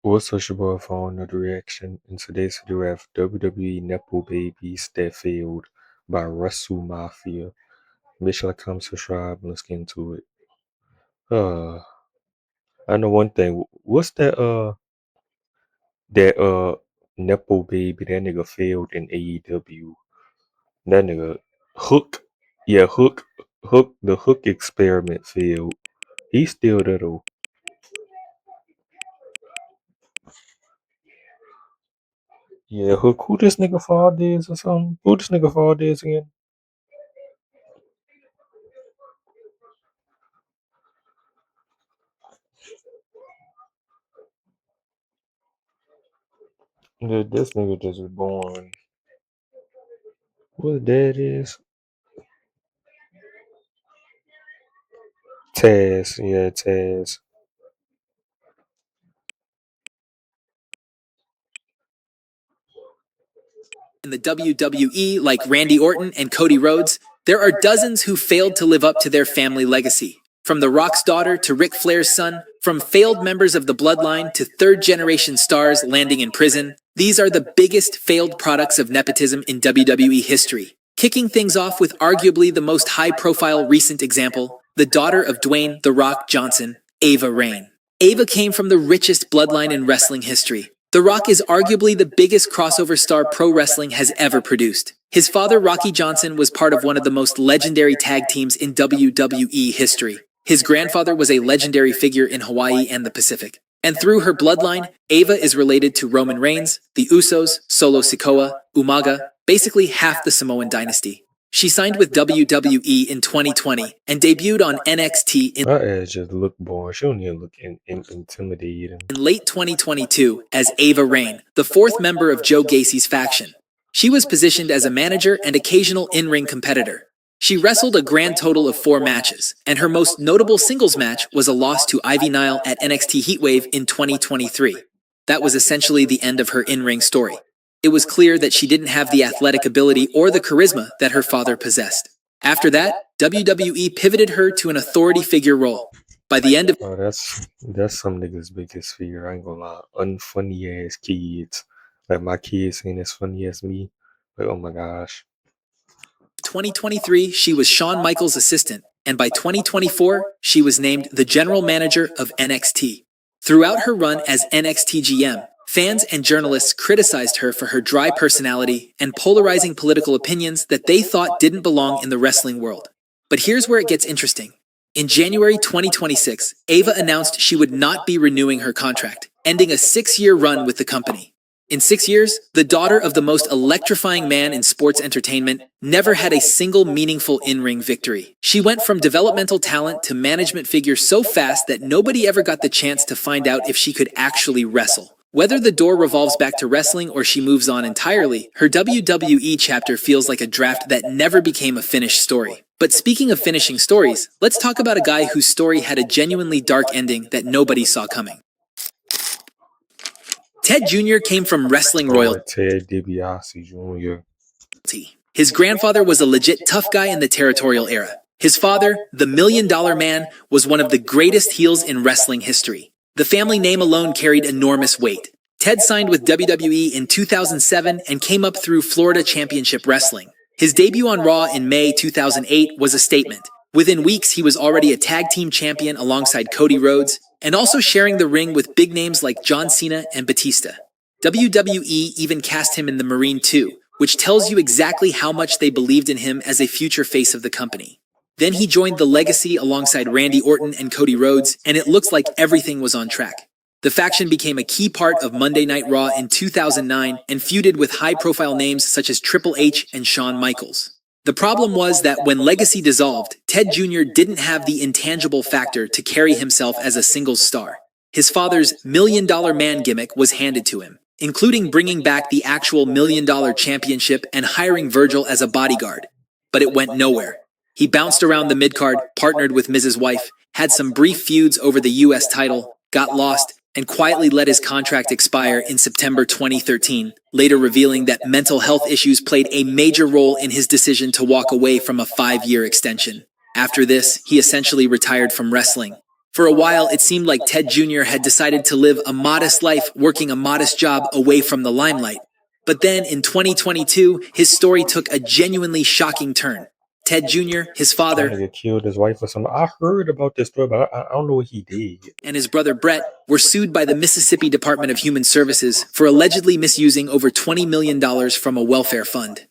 What's up, your boy for another reaction? In today's video, we have WWE Nepo Babies that failed by Russell Mafia. Make sure to comment, subscribe, and let's get into it. Uh, I know one thing. What's that Nepo Baby? That nigga failed in AEW. That nigga Hook, yeah, Hook. The Hook experiment failed. He's still there though. Yeah, Hook. Who this nigga father is or something? Who this nigga father is again? This nigga just was born. What that is? Taz, yeah, Taz. In the WWE, like Randy Orton and Cody Rhodes, there are dozens who failed to live up to their family legacy. From The Rock's daughter to Ric Flair's son, from failed members of the bloodline to third-generation stars landing in prison, these are the biggest failed products of nepotism in WWE history. Kicking things off with arguably the most high-profile recent example, the daughter of Dwayne "The Rock" Johnson, Ava Raine. Ava came from the richest bloodline in wrestling history. The Rock is arguably the biggest crossover star pro wrestling has ever produced. His father, Rocky Johnson, was part of one of the most legendary tag teams in WWE history. His grandfather was a legendary figure in Hawaii and the Pacific. And through her bloodline, Ava is related to Roman Reigns, the Usos, Solo Sikoa, Umaga, basically half the Samoan dynasty. She signed with WWE in 2020 and debuted on NXT in Her ass just look boring. She don't even look intimidating. late 2022 as Ava Raine, the fourth member of Joe Gacy's faction. She was positioned as a manager and occasional in-ring competitor. She wrestled a grand total of 4 matches, and her most notable singles match was a loss to Ivy Nile at NXT Heatwave in 2023. That was essentially the end of her in-ring story. It was clear that she didn't have the athletic ability or the charisma that her father possessed. After that, WWE pivoted her to an authority figure role. By the end of Oh, that's some niggas' biggest fear. I ain't gonna lie. Unfunny ass kids. Like my kids ain't as funny as me. Like, oh my gosh. 2023, she was Shawn Michaels' assistant, and by 2024, she was named the general manager of NXT. Throughout her run as NXT GM, fans and journalists criticized her for her dry personality and polarizing political opinions that they thought didn't belong in the wrestling world. But here's where it gets interesting. In January 2026, Ava announced she would not be renewing her contract, ending a 6-year run with the company. In 6 years, the daughter of the most electrifying man in sports entertainment never had a single meaningful in-ring victory. She went from developmental talent to management figure so fast that nobody ever got the chance to find out if she could actually wrestle. Whether the door revolves back to wrestling or she moves on entirely, her WWE chapter feels like a draft that never became a finished story. But speaking of finishing stories, let's talk about a guy whose story had a genuinely dark ending that nobody saw coming. Ted Jr. came from wrestling royalty. Ted DiBiase Jr. His grandfather was a legit tough guy in the territorial era. His father, the $1 Million Man, was one of the greatest heels in wrestling history. The family name alone carried enormous weight. Ted signed with WWE in 2007 and came up through Florida Championship Wrestling. His debut on Raw in May 2008 was a statement. Within weeks, he was already a tag team champion alongside Cody Rhodes, and also sharing the ring with big names like John Cena and Batista. WWE even cast him in The Marine 2, which tells you exactly how much they believed in him as a future face of the company. Then he joined The Legacy alongside Randy Orton and Cody Rhodes, and it looks like everything was on track. The faction became a key part of Monday Night Raw in 2009 and feuded with high-profile names such as Triple H and Shawn Michaels. The problem was that when Legacy dissolved, Ted Jr. didn't have the intangible factor to carry himself as a singles star. His father's $1 Million Man gimmick was handed to him, including bringing back the actual $1 Million Championship and hiring Virgil as a bodyguard. But it went nowhere. He bounced around the midcard, partnered with Mrs. Wife, had some brief feuds over the US title, got lost, and quietly let his contract expire in September 2013, later revealing that mental health issues played a major role in his decision to walk away from a 5-year extension. After this, he essentially retired from wrestling. For a while, it seemed like Ted Jr. had decided to live a modest life, working a modest job away from the limelight. But then, in 2022, his story took a genuinely shocking turn. Ted Jr., his That father, nigga killed his wife or something. I heard about this story, but I don't know what he did. and his brother Brett were sued by the Mississippi Department of Human Services for allegedly misusing over $20 million from a welfare fund.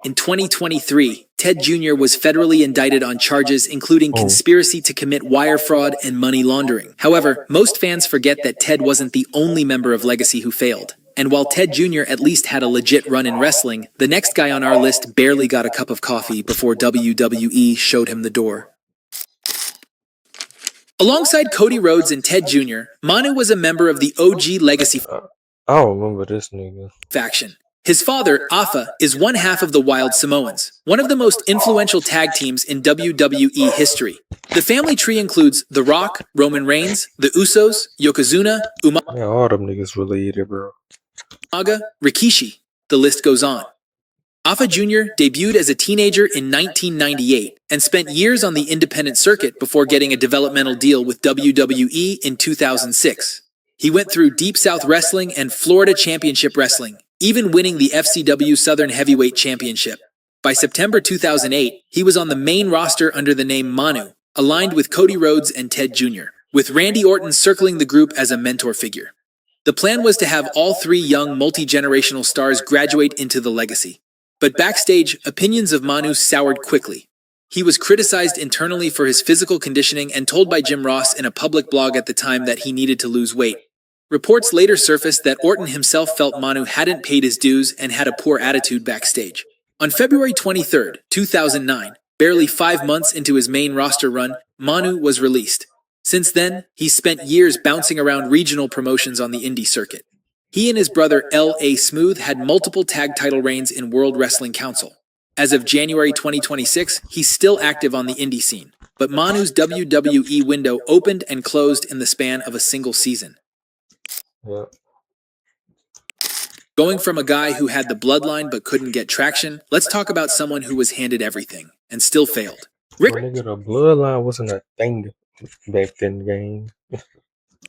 In 2023, Ted Jr. was federally indicted on charges including Oh, conspiracy to commit wire fraud and money laundering. However, most fans forget that Ted wasn't the only member of Legacy who failed. And while Ted Jr. at least had a legit run in wrestling, the next guy on our list barely got a cup of coffee before WWE showed him the door. Alongside Cody Rhodes and Ted Jr., Manu was a member of the OG Legacy I, I don't remember this nigga. faction. His father, Afa, is one half of the Wild Samoans, one of the most influential tag teams in WWE history. The family tree includes The Rock, Roman Reigns, The Usos, Yokozuna, Yeah, all them niggas related, bro. Umaga, Rikishi. The list goes on. Afa Jr. debuted as a teenager in 1998 and spent years on the independent circuit before getting a developmental deal with WWE in 2006. He went through Deep South Wrestling and Florida Championship Wrestling, even winning the FCW Southern Heavyweight Championship. By September 2008, he was on the main roster under the name Manu, aligned with Cody Rhodes and Ted Jr., with Randy Orton circling the group as a mentor figure. The plan was to have all three young multi-generational stars graduate into the legacy. But backstage, opinions of Manu soured quickly. He was criticized internally for his physical conditioning and told by Jim Ross in a public blog at the time that he needed to lose weight. Reports later surfaced that Orton himself felt Manu hadn't paid his dues and had a poor attitude backstage. On February 23, 2009, barely 5 months into his main roster run, Manu was released. Since then, he's spent years bouncing around regional promotions on the indie circuit. He and his brother L.A. Smooth had multiple tag title reigns in World Wrestling Council. As of January 2026, he's still active on the indie scene, but Manu's WWE window opened and closed in the span of a single season. Yeah. Going from a guy who had the bloodline but couldn't get traction, let's talk about someone who was handed everything and still failed. Well, nigga, the bloodline wasn't a thing back then, gang.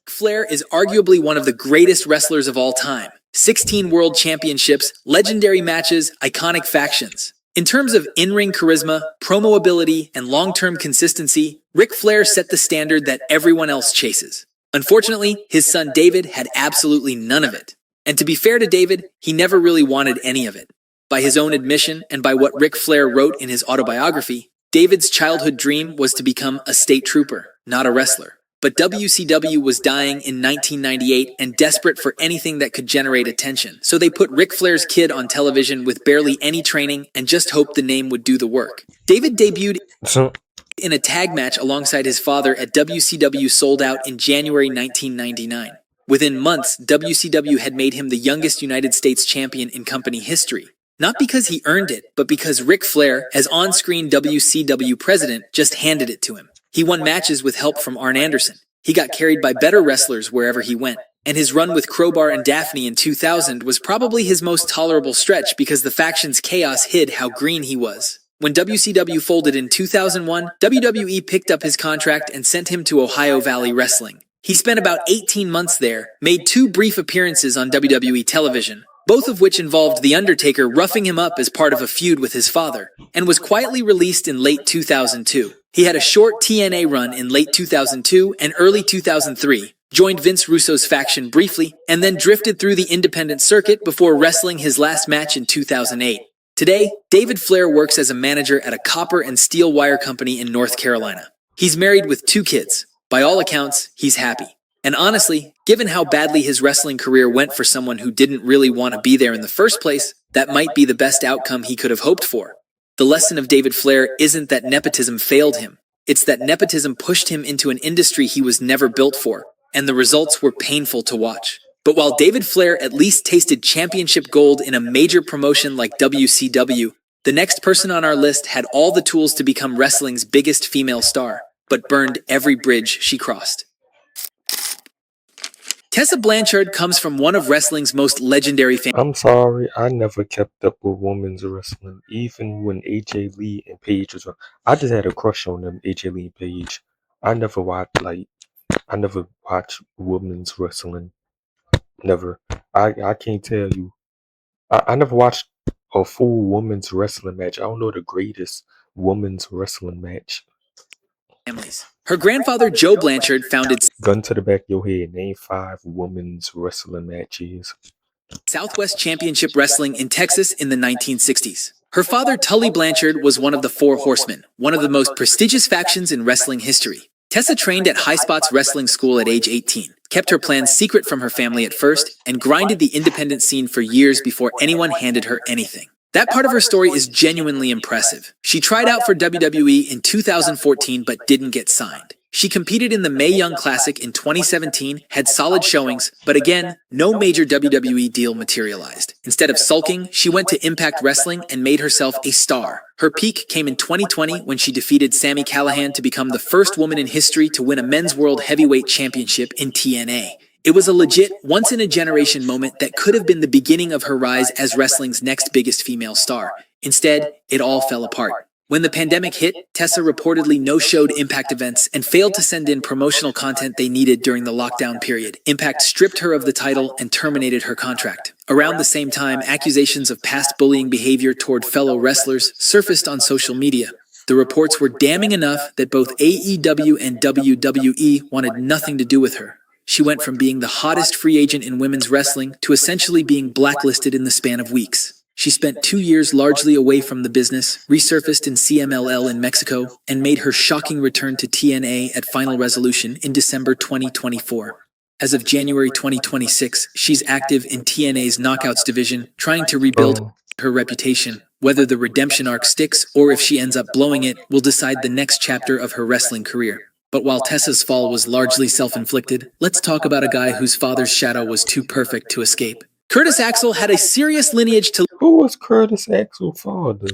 Flair is arguably one of the greatest wrestlers of all time. 16 world championships, legendary matches, iconic factions. In terms of in-ring charisma, promo ability, and long-term consistency, Ric Flair set the standard that everyone else chases. Unfortunately, his son David had absolutely none of it. And to be fair to David, he never really wanted any of it. By his own admission and by what Ric Flair wrote in his autobiography, David's childhood dream was to become a state trooper, not a wrestler. But WCW was dying in 1998 and desperate for anything that could generate attention. So they put Ric Flair's kid on television with barely any training and just hoped the name would do the work. David debuted in a tag match alongside his father at WCW Sold Out in January 1999. Within months, WCW had made him the youngest United States champion in company history. Not because he earned it, but because Ric Flair, as on-screen WCW president, just handed it to him. He won matches with help from Arn Anderson. He got carried by better wrestlers wherever he went. And his run with Crowbar and Daphne in 2000 was probably his most tolerable stretch because the faction's chaos hid how green he was. When WCW folded in 2001, WWE picked up his contract and sent him to Ohio Valley Wrestling. He spent about 18 months there, made 2 brief appearances on WWE television, both of which involved The Undertaker roughing him up as part of a feud with his father, and was quietly released in late 2002. He had a short TNA run in late 2002 and early 2003, joined Vince Russo's faction briefly, and then drifted through the independent circuit before wrestling his last match in 2008. Today, David Flair works as a manager at a copper and steel wire company in North Carolina. He's married with 2 kids. By all accounts, he's happy. And honestly, given how badly his wrestling career went for someone who didn't really want to be there in the first place, that might be the best outcome he could have hoped for. The lesson of David Flair isn't that nepotism failed him. It's that nepotism pushed him into an industry he was never built for, and the results were painful to watch. But while David Flair at least tasted championship gold in a major promotion like WCW, the next person on our list had all the tools to become wrestling's biggest female star, but burned every bridge she crossed. Tessa Blanchard comes from one of wrestling's most legendary families. I'm sorry, I never kept up with women's wrestling, even when AJ Lee and Paige was on. I just had a crush on them, AJ Lee and Paige. I never watched, like, I never watched women's wrestling. Never. I can't tell you. I never watched a full women's wrestling match. I don't know the greatest women's wrestling match. families. Her grandfather, Joe Blanchard, founded Gun to the back of your head. Name 5 women's wrestling matches. Southwest Championship Wrestling in Texas in the 1960s. Her father, Tully Blanchard, was one of the Four Horsemen, one of the most prestigious factions in wrestling history. Tessa trained at High Spots Wrestling School at age 18, kept her plans secret from her family at first, and grinded the independent scene for years before anyone handed her anything. That part of her story is genuinely impressive. She tried out for WWE in 2014 but didn't get signed. She competed in the Mae Young Classic in 2017, had solid showings, but again, no major WWE deal materialized. Instead of sulking, she went to Impact Wrestling and made herself a star. Her peak came in 2020 when she defeated Sami Callihan to become the first woman in history to win a Men's World Heavyweight Championship in TNA. It was a legit, once-in-a-generation moment that could have been the beginning of her rise as wrestling's next biggest female star. Instead, it all fell apart. When the pandemic hit, Tessa reportedly no-showed Impact events and failed to send in promotional content they needed during the lockdown period. Impact stripped her of the title and terminated her contract. Around the same time, accusations of past bullying behavior toward fellow wrestlers surfaced on social media. The reports were damning enough that both AEW and WWE wanted nothing to do with her. She went from being the hottest free agent in women's wrestling to essentially being blacklisted in the span of weeks. She spent 2 years largely away from the business, resurfaced in CMLL in Mexico, and made her shocking return to TNA at Final Resolution in December 2024. As of January 2026, she's active in TNA's Knockouts division, trying to rebuild her reputation. Whether the redemption arc sticks or if she ends up blowing it will decide the next chapter of her wrestling career. But while Tessa's fall was largely self-inflicted, let's talk about a guy whose father's shadow was too perfect to escape. Curtis Axel had a serious lineage to Who was Curtis Axel's father?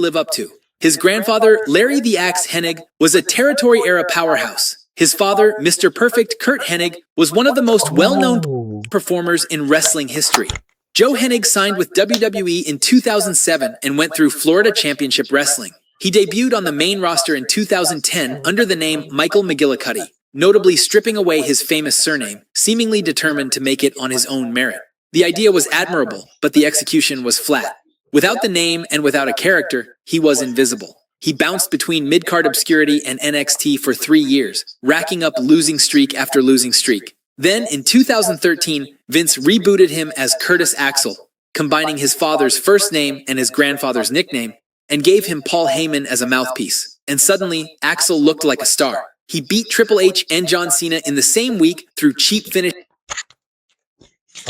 live up to. His grandfather, Larry the Axe Hennig, was a territory-era powerhouse. His father, Mr. Perfect Kurt Hennig, was one of the most well-known performers in wrestling history. Joe Hennig signed with WWE in 2007 and went through Florida Championship Wrestling. He debuted on the main roster in 2010 under the name Michael McGillicuddy, notably stripping away his famous surname, seemingly determined to make it on his own merit. The idea was admirable, but the execution was flat. Without the name and without a character, he was invisible. He bounced between mid-card obscurity and NXT for 3 years, racking up losing streak after losing streak. Then, in 2013, Vince rebooted him as Curtis Axel, combining his father's first name and his grandfather's nickname, and gave him Paul Heyman as a mouthpiece. And suddenly, Axel looked like a star. He beat Triple H and John Cena in the same week through cheap finishes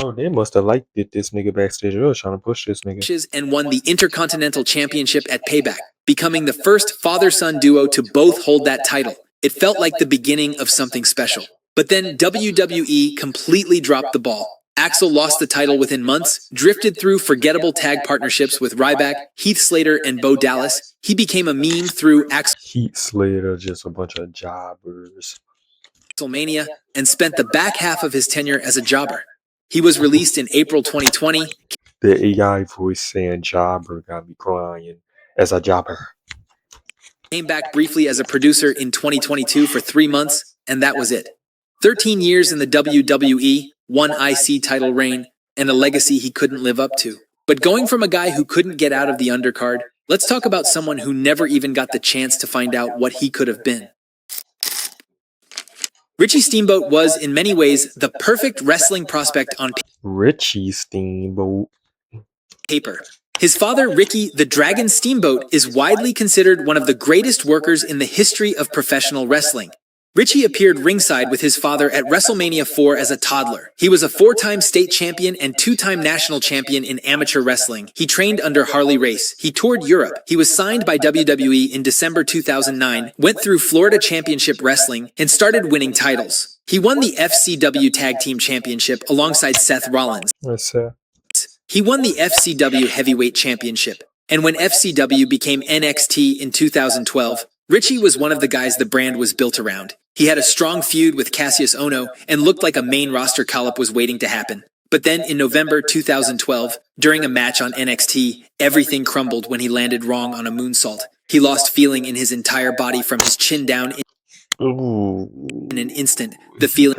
Oh, they must have liked it. This nigga backstage was trying to push this nigga. and won the Intercontinental Championship at Payback, becoming the first father-son duo to both hold that title. It felt like the beginning of something special. But then WWE completely dropped the ball. Axel lost the title within months, drifted through forgettable tag partnerships with Ryback, Heath Slater, and Bo Dallas. He became a meme through Heath Slater, just a bunch of jobbers. Axelmania, and spent the back half of his tenure as a jobber. He was released in April 2020. The AI voice saying jobber got me crying as a jobber. Came back briefly as a producer in 2022 for 3 months, and that was it. 13 years in the WWE, 1 IC title reign, and a legacy he couldn't live up to. But going from a guy who couldn't get out of the undercard, let's talk about someone who never even got the chance to find out what he could have been. Richie Steamboat was, in many ways, the perfect wrestling prospect on Richie Steamboat. paper. His father, Ricky the Dragon Steamboat, is widely considered one of the greatest workers in the history of professional wrestling. Richie appeared ringside with his father at WrestleMania 4 as a toddler. He was a 4-time state champion and 2-time national champion in amateur wrestling. He trained under Harley Race. He toured Europe. He was signed by WWE in December 2009, went through Florida Championship Wrestling, and started winning titles. He won the FCW Tag Team Championship alongside Seth Rollins. He won the FCW Heavyweight Championship. And when FCW became NXT in 2012, Richie was one of the guys the brand was built around. He had a strong feud with Cassius Ohno and looked like a main roster call-up was waiting to happen. But then in November 2012, during a match on NXT, everything crumbled when he landed wrong on a moonsault. He lost feeling in his entire body from his chin down. Ooh. In an instant, the He feeling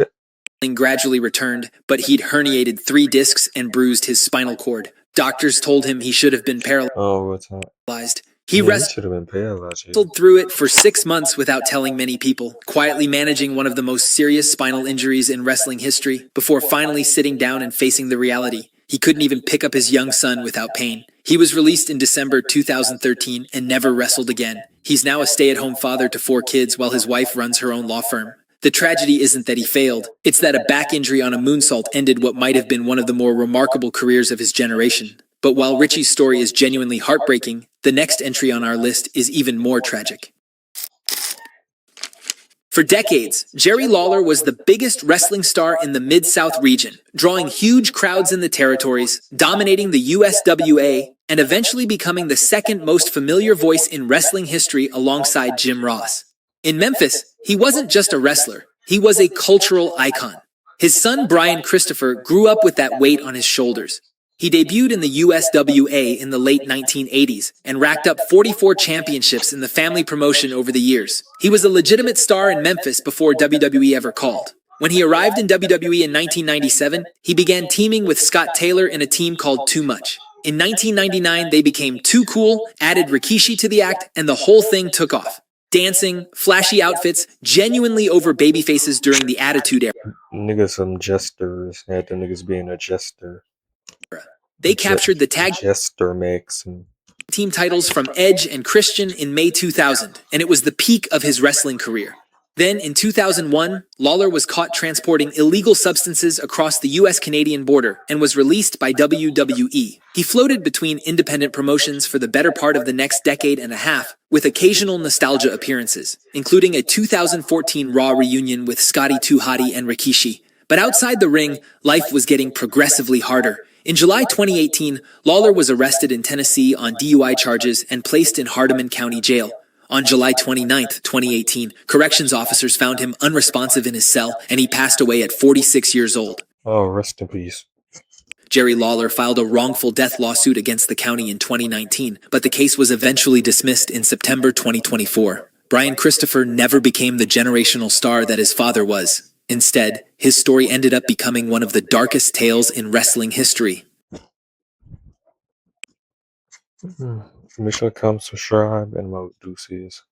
pa- gradually returned, but he'd herniated 3 discs and bruised his spinal cord. Doctors told him he should have been oh, what's that? paralyzed. He Yeah, he wrestled should have been paralyzed. through it for 6 months without telling many people, quietly managing one of the most serious spinal injuries in wrestling history, before finally sitting down and facing the reality. He couldn't even pick up his young son without pain. He was released in December 2013 and never wrestled again. He's now a stay-at-home father to 4 kids while his wife runs her own law firm. The tragedy isn't that he failed, it's that a back injury on a moonsault ended what might have been one of the more remarkable careers of his generation. But while Richie's story is genuinely heartbreaking, the next entry on our list is even more tragic. For decades, Jerry Lawler was the biggest wrestling star in the Mid-South region, drawing huge crowds in the territories, dominating the USWA, and eventually becoming the second most familiar voice in wrestling history alongside Jim Ross. In Memphis, he wasn't just a wrestler, he was a cultural icon. His son Brian Christopher grew up with that weight on his shoulders. He debuted in the USWA in the late 1980s and racked up 44 championships in the family promotion over the years. He was a legitimate star in Memphis before WWE ever called. When he arrived in WWE in 1997, he began teaming with Scott Taylor in a team called Too Much. In 1999, they became Too Cool, added Rikishi to the act, and the whole thing took off. Dancing, flashy outfits, genuinely over babyfaces during the Attitude Era. Niggas some jesters. Had the niggas being a jester. They captured the tag Jester mix and team titles from Edge and Christian in May 2000, and it was the peak of his wrestling career. Then, in 2001, Lawler was caught transporting illegal substances across the US-Canadian border and was released by WWE. He floated between independent promotions for the better part of the next decade and a half, with occasional nostalgia appearances, including a 2014 Raw reunion with Scotty 2 Hotty and Rikishi. But outside the ring, life was getting progressively harder. In July 2018, Lawler was arrested in Tennessee on DUI charges and placed in Hardeman County Jail. On July 29, 2018, corrections officers found him unresponsive in his cell, and he passed away at 46 years old. oh, rest in peace. Jerry Lawler filed a wrongful death lawsuit against the county in 2019, but the case was eventually dismissed in September 2024. Brian Christopher never became the generational star that his father was. Instead, his story ended up becoming one of the darkest tales in wrestling history. Make sure to come subscribe and my deuces.